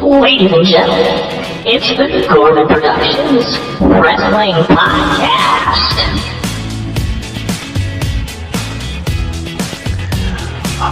Ladies and gentlemen, it's the Gormon Productions Wrestling Podcast.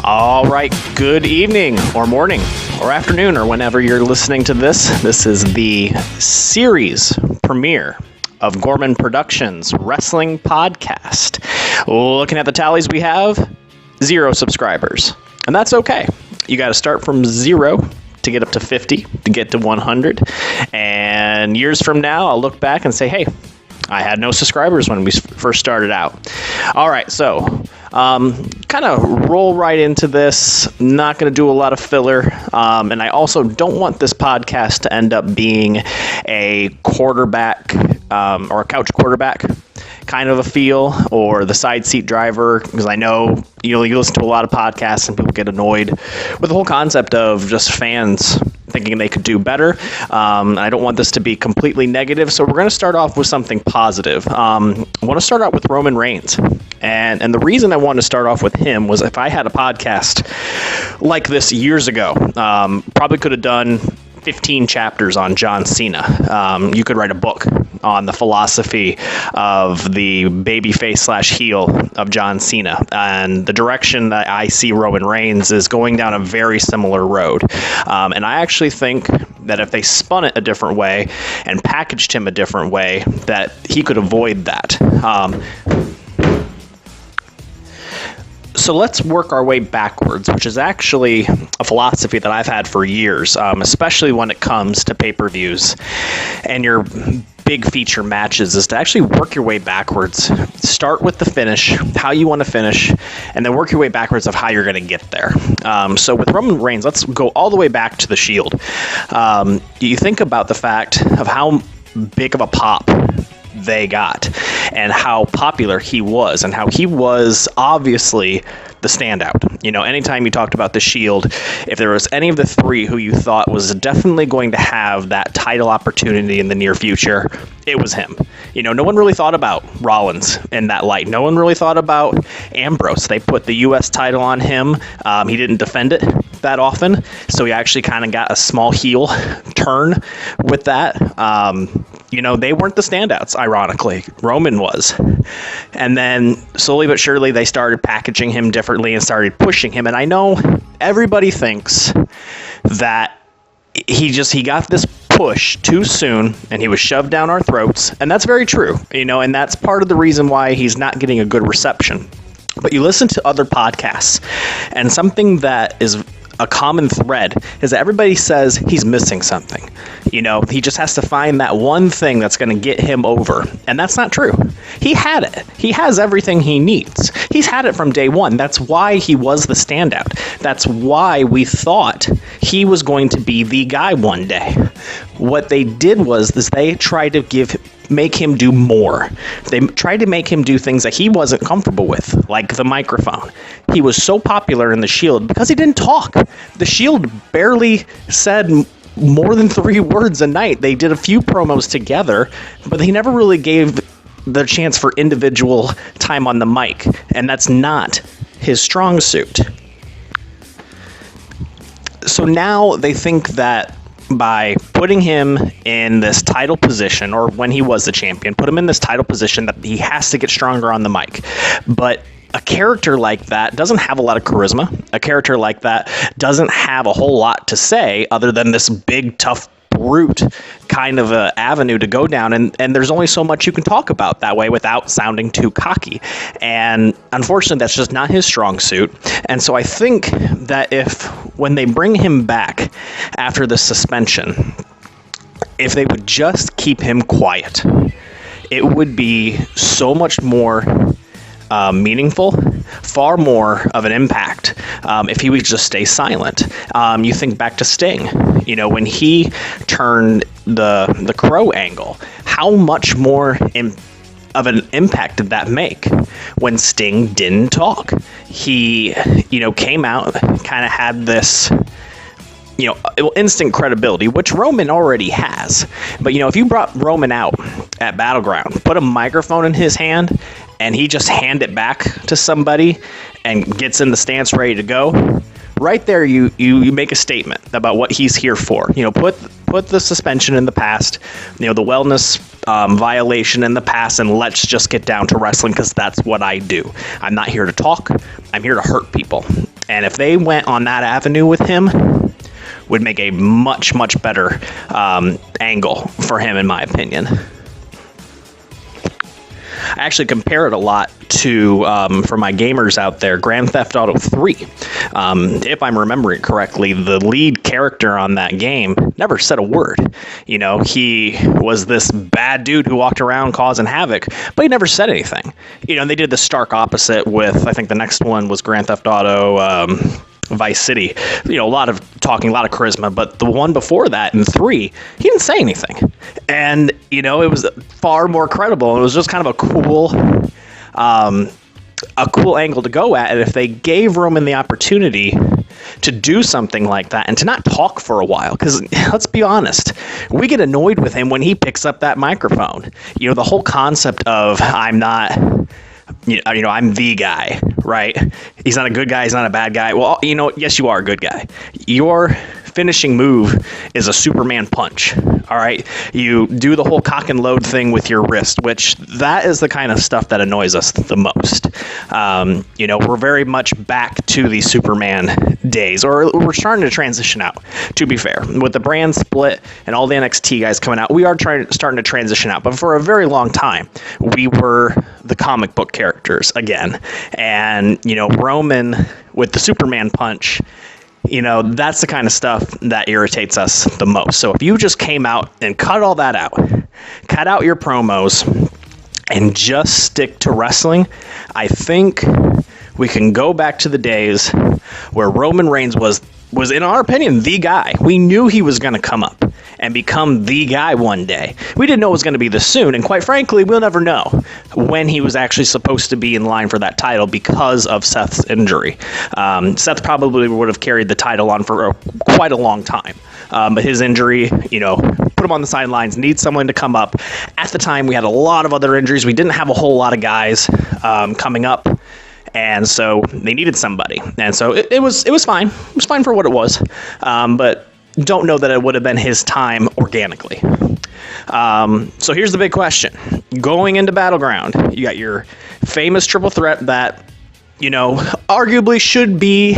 All right, good evening or morning or afternoon or whenever you're listening to this. This is the series premiere of Gormon Productions Wrestling Podcast. Looking at the tallies, we have 0 subscribers, and that's okay. You got to start from 0 to get up to 50, to get to 100, and years from now, I'll look back and say, hey, I had no subscribers when we first started out. All right, so kind of roll right into this. Not going to do a lot of filler, and I also don't want this podcast to end up being a quarterback or a couch quarterback kind of a feel, or the side seat driver, because I know you listen to a lot of podcasts and people get annoyed with the whole concept of just fans thinking they could do better. I don't want this to be completely negative, so we're going to start off with something positive. I want to start out with Roman Reigns, and the reason I wanted to start off with him was if I had a podcast like this years ago, probably could have done 15 chapters on John Cena. You could write a book on the philosophy of the babyface / heel of John Cena. And the direction that I see Roman Reigns is going down a very similar road. And I actually think that if they spun it a different way and packaged him a different way, that he could avoid that. So let's work our way backwards, which is actually a philosophy that I've had for years, especially when it comes to pay-per-views and your big feature matches, is to actually work your way backwards. Start with the finish, how you want to finish, and then work your way backwards of how you're going to get there. So with Roman Reigns, let's go all the way back to the Shield. You think about the fact of how big of a pop they got and how popular he was and how he was obviously the standout. You know, anytime you talked about the Shield, if there was any of the 3 who you thought was definitely going to have that title opportunity in the near future, it was him. You know, no one really thought about Rollins in that light. No one really thought about Ambrose. They put the U.S. title on him. He didn't defend it that often, so he actually kind of got a small heel turn with that. You know, they weren't the standouts, ironically. Roman was. And then slowly but surely they started packaging him differently and started pushing him. And I know everybody thinks that he got this push too soon and he was shoved down our throats. And that's very true, you know, and that's part of the reason why he's not getting a good reception. But you listen to other podcasts, and something that is a common thread is that everybody says he's missing something. You know, he just has to find that one thing that's going to get him over. And that's not true. He had it. He has everything he needs. He's had it from day one. That's why he was the standout. That's why we thought he was going to be the guy one day. What they did was they tried to make him do more. They tried to make him do things that he wasn't comfortable with, like the microphone. He was so popular in the Shield because he didn't talk. The Shield barely said more than 3 words a night. They did a few promos together, but he never really gave the chance for individual time on the mic, and that's not his strong suit. So now they think that by putting him in this title position, or when he was the champion, put him in this title position, that he has to get stronger on the mic. But a character like that doesn't have a lot of charisma. A character like that doesn't have a whole lot to say other than this big, tough brute kind of a avenue to go down, and there's only so much you can talk about that way without sounding too cocky. And unfortunately, that's just not his strong suit. And so I think that when they bring him back after the suspension, if they would just keep him quiet, it would be so much more meaningful, far more of an impact if he would just stay silent. You think back to Sting, you know, when he turned the Crow angle, how much more of an impact did that make when Sting didn't talk? He, you know, came out, kind of had this, you know, instant credibility, which Roman already has. But, you know, if you brought Roman out at Battleground, put a microphone in his hand, and he just hand it back to somebody and gets in the stance ready to go, right there, you make a statement about what he's here for. Put the suspension in the past, the wellness violation in the past, and let's just get down to wrestling, because that's what I do. I'm not here to talk. I'm here to hurt people. And if they went on that avenue with him, would make a much, much better angle for him, in my opinion. I actually compare it a lot to, for my gamers out there, Grand Theft Auto 3. If I'm remembering correctly, the lead character on that game never said a word. He was this bad dude who walked around causing havoc, but he never said anything. And they did the stark opposite with, I think the next one was Grand Theft Auto Vice City. A lot of talking, a lot of charisma, but the one before that in 3, he didn't say anything. And, it was far more credible. It was just kind of a cool angle to go at. And if they gave Roman the opportunity to do something like that and to not talk for a while, because let's be honest, we get annoyed with him when he picks up that microphone. The whole concept of I'm the guy, right? He's not a good guy. He's not a bad guy. Well, yes, you are a good guy. Your finishing move is a Superman punch. All right. You do the whole cock and load thing with your wrist, which that is the kind of stuff that annoys us the most. We're very much back to the Superman days, or we're starting to transition out, to be fair. With the brand split and all the NXT guys coming out, we are starting to transition out. But for a very long time, we were the comic book characters again. And, Roman with the Superman punch, that's the kind of stuff that irritates us the most. So if you just came out and cut all that out, cut out your promos, and just stick to wrestling, I think we can go back to the days where Roman Reigns was in our opinion, the guy. We knew he was going to come up and become the guy one day. We didn't know it was going to be this soon, and quite frankly, we'll never know when he was actually supposed to be in line for that title because of Seth's injury. Seth probably would have carried the title on for quite a long time. But his injury, put him on the sidelines, need someone to come up. At the time, we had a lot of other injuries. We didn't have a whole lot of guys coming up. And so they needed somebody. And so it was fine. It was fine for what it was. But don't know that it would have been his time organically. So here's the big question. Going into Battleground, you got your famous triple threat that, arguably should be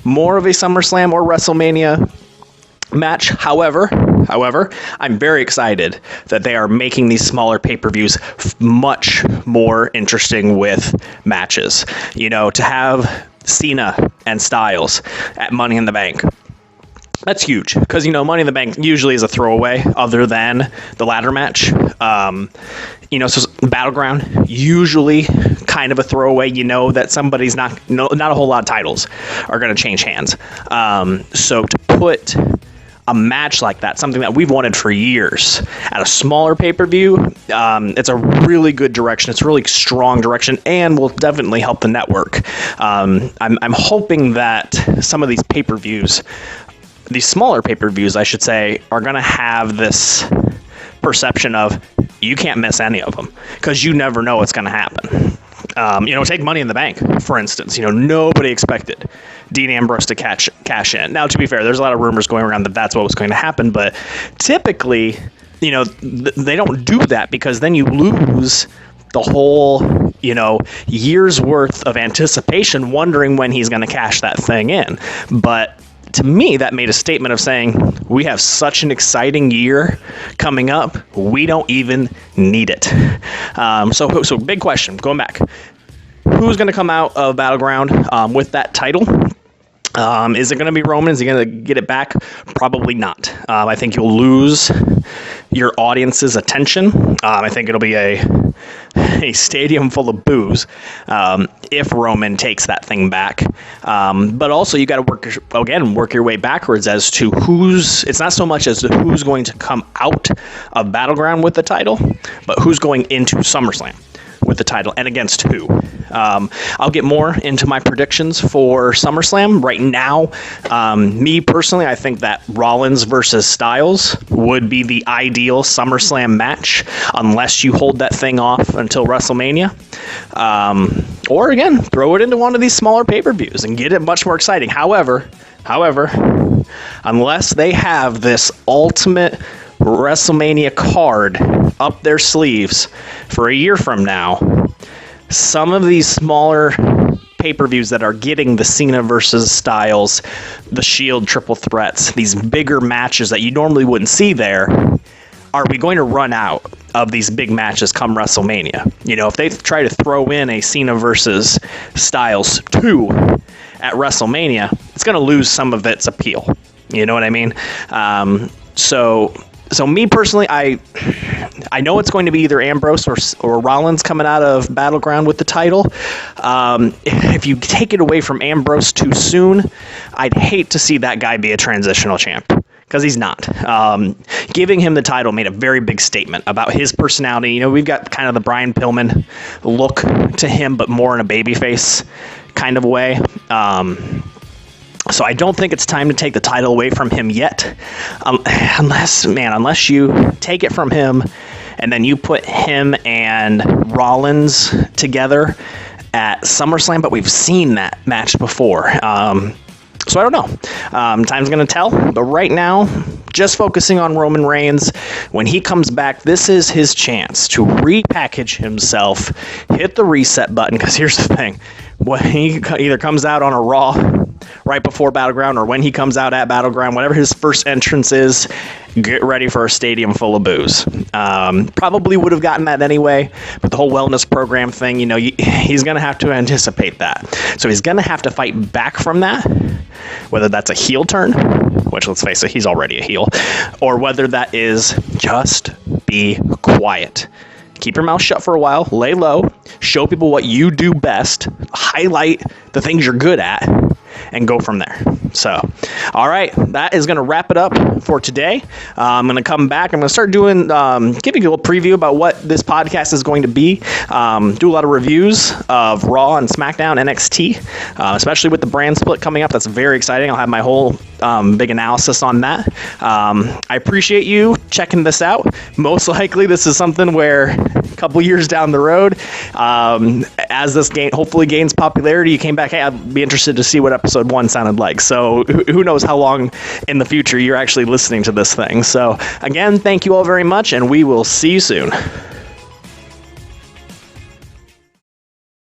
more of a SummerSlam or WrestleMania match. However, I'm very excited that they are making these smaller pay-per-views much more interesting with matches. To have Cena and Styles at Money in the Bank, that's huge, because Money in the Bank usually is a throwaway other than the ladder match. So Battleground, usually kind of a throwaway. That somebody's not a whole lot of titles are going to change hands. So to put a match like that, something that we've wanted for years, at a smaller pay-per-view, it's a really good direction. It's a really strong direction, and will definitely help the network. I'm hoping that some of these pay-per-views, these smaller pay-per-views, I should say, are going to have this perception of you can't miss any of them, because you never know what's going to happen. Take Money in the Bank, for instance. Nobody expected Dean Ambrose to cash in. Now, to be fair, there's a lot of rumors going around that that's what was going to happen, but typically, they don't do that, because then you lose the whole, year's worth of anticipation, wondering when he's going to cash that thing in. But to me, that made a statement of saying, we have such an exciting year coming up, we don't even need it. So big question, going back. Who's going to come out of Battleground with that title? Is it going to be Roman? Is he going to get it back? Probably not. I think you'll lose your audience's attention. I think it'll be a stadium full of boos if Roman takes that thing back. But also you got to work your way backwards as to it's not so much as to who's going to come out of Battleground with the title, but who's going into SummerSlam with the title and against who. I'll get more into my predictions for SummerSlam. Right now, me personally, I think that Rollins versus Styles would be the ideal SummerSlam match, unless you hold that thing off until WrestleMania. Or again, throw it into one of these smaller pay-per-views and get it much more exciting. However, unless they have this ultimate WrestleMania card up their sleeves for a year from now, some of these smaller pay-per-views that are getting the Cena versus Styles, the Shield triple threats, these bigger matches that you normally wouldn't see there, are we going to run out of these big matches come WrestleMania? You know, if they try to throw in a Cena versus Styles 2 at WrestleMania, it's going to lose some of its appeal. You know what I mean? So me personally, I know it's going to be either Ambrose or Rollins coming out of Battleground with the title. If you take it away from Ambrose too soon, I'd hate to see that guy be a transitional champ, because he's not. Giving him the title made a very big statement about his personality. You know, we've got kind of the Brian Pillman look to him, but more in a babyface kind of way. So I don't think it's time to take the title away from him yet, unless you take it from him and then you put him and Rollins together at SummerSlam, but we've seen that match before. So I don't know. Time's going to tell, but right now, just focusing on Roman Reigns. When he comes back, this is his chance to repackage himself, hit the reset button, because here's the thing. When he either comes out on a Raw right before Battleground, or when he comes out at Battleground, whatever his first entrance is, get ready for a stadium full of boos. Probably would have gotten that anyway, but the whole wellness program thing, you know, he's going to have to anticipate that. So he's going to have to fight back from that, whether that's a heel turn, which, let's face it, he's already a heel, or whether that is just be quiet. Keep your mouth shut for a while, lay low, show people what you do best, highlight the things you're good at, and go from there. So, all right, that is going to wrap it up for today. I'm going to come back. I'm going to start doing, giving you a little preview about what this podcast is going to be. Do a lot of reviews of Raw and SmackDown, NXT, especially with the brand split coming up. That's very exciting. I'll have my whole big analysis on that. I appreciate you checking this out. Most likely, this is something where a couple years down the road, as this game hopefully gains popularity, you came back, hey, I'd be interested to see what episode 1 sounded like. So who knows how long in the future you're actually listening to this thing. So again, thank you all very much, and we will see you soon.